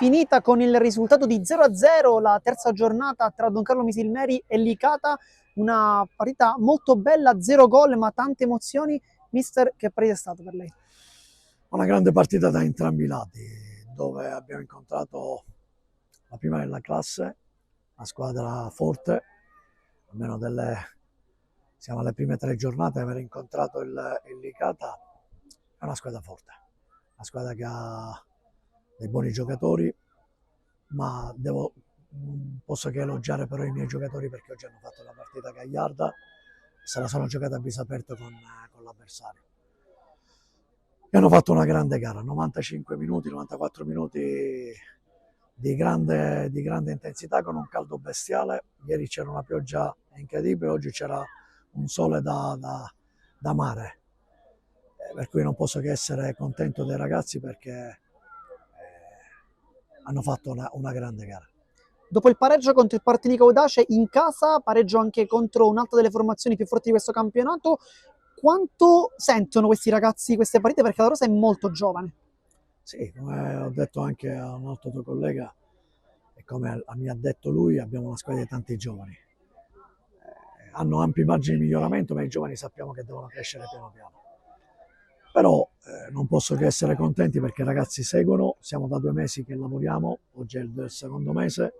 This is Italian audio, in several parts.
finita con il risultato di 0-0, la terza giornata tra Don Carlo Misilmeri e Licata, una partita molto bella, 0 gol ma tante emozioni. Mister, che partita è stata per lei? Una grande partita da entrambi i lati, dove abbiamo incontrato la prima della classe, una squadra forte, almeno siamo alle prime 3 giornate, aver incontrato il Licata è una squadra forte, una squadra che ha dei buoni giocatori, ma posso che elogiare però i miei giocatori perché oggi hanno fatto una partita gagliarda, se la sono giocata a viso aperto con l'avversario. E hanno fatto una grande gara, 95 minuti, 94 minuti di grande intensità con un caldo bestiale. Ieri c'era una pioggia incredibile, oggi c'era un sole da mare, per cui non posso che essere contento dei ragazzi perché hanno fatto una grande gara. Dopo il pareggio contro il Partinico Audace in casa, pareggio anche contro un'altra delle formazioni più forti di questo campionato, quanto sentono questi ragazzi queste partite? Perché la rosa è molto giovane. Sì, come ho detto anche a un altro tuo collega e come mi ha detto lui, abbiamo una squadra di tanti giovani. Hanno ampi margini di miglioramento, ma i giovani sappiamo che devono crescere piano piano. Però non posso che essere contenti perché i ragazzi seguono, siamo da 2 mesi che lavoriamo, oggi è il secondo mese.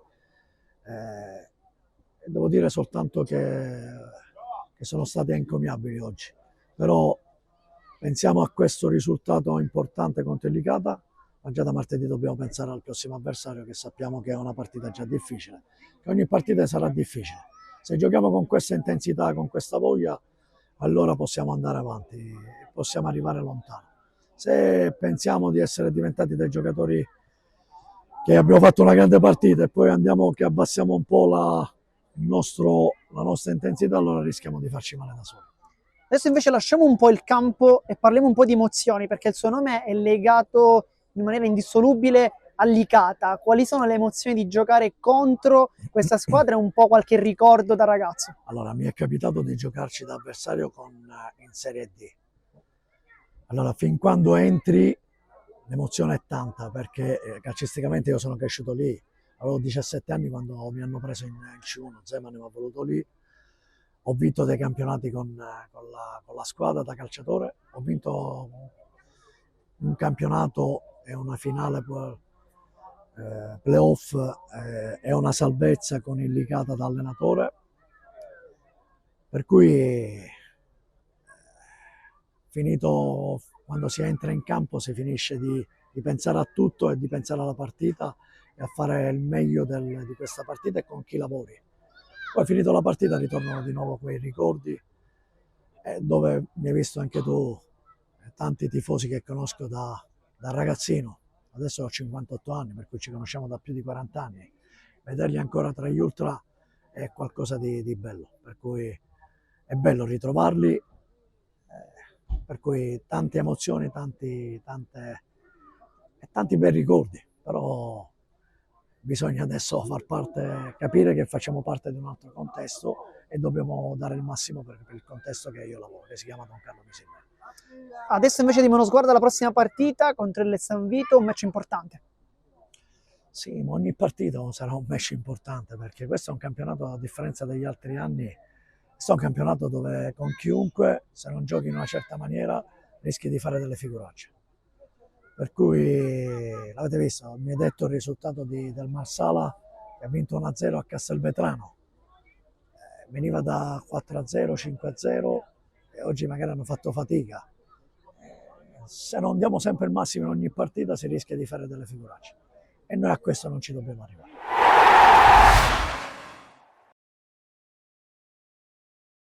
Devo dire soltanto che sono stati encomiabili oggi. Però pensiamo a questo risultato importante contro il Licata, ma già da martedì dobbiamo pensare al prossimo avversario che sappiamo che è una partita già difficile, che ogni partita sarà difficile. Se giochiamo con questa intensità, con questa voglia, allora possiamo andare avanti, possiamo arrivare lontano. Se pensiamo di essere diventati dei giocatori che abbiamo fatto una grande partita e poi andiamo che abbassiamo un po' la nostra intensità, allora rischiamo di farci male da soli. Adesso invece lasciamo un po' il campo e parliamo un po' di emozioni, perché il suo nome è legato in maniera indissolubile a Licata. Quali sono le emozioni di giocare contro questa squadra e un po' qualche ricordo da ragazzo? Allora, mi è capitato di giocarci da avversario in Serie D. Allora, fin quando entri, l'emozione è tanta, perché calcisticamente io sono cresciuto lì. Avevo 17 anni quando mi hanno preso in C1, Zeman mi ha voluto lì. Ho vinto dei campionati con la squadra da calciatore, ho vinto un campionato e una finale playoff e una salvezza con il Licata da allenatore, per cui finito quando si entra in campo si finisce di pensare a tutto e di pensare alla partita e a fare il meglio di questa partita e con chi lavori. Poi finito la partita ritornano di nuovo quei ricordi dove mi hai visto anche tu, tanti tifosi che conosco da ragazzino, adesso ho 58 anni per cui ci conosciamo da più di 40 anni, vederli ancora tra gli ultra è qualcosa di bello, per cui è bello ritrovarli, per cui tante emozioni, tanti bei ricordi, però bisogna adesso capire che facciamo parte di un altro contesto e dobbiamo dare il massimo per il contesto che io lavoro, che si chiama Don Carlo Misilmeri. Adesso invece diamo uno sguardo alla prossima partita contro il San Vito, un match importante. Sì, ma ogni partita sarà un match importante perché questo è un campionato, a differenza degli altri anni, questo è un campionato dove con chiunque, se non giochi in una certa maniera, rischi di fare delle figuracce. Per cui l'avete visto, mi ha detto il risultato del Marsala che ha vinto 1-0 a Castelvetrano, veniva da 4-0, 5-0 e oggi magari hanno fatto fatica. Se non diamo sempre il massimo in ogni partita si rischia di fare delle figuracce e noi a questo non ci dobbiamo arrivare.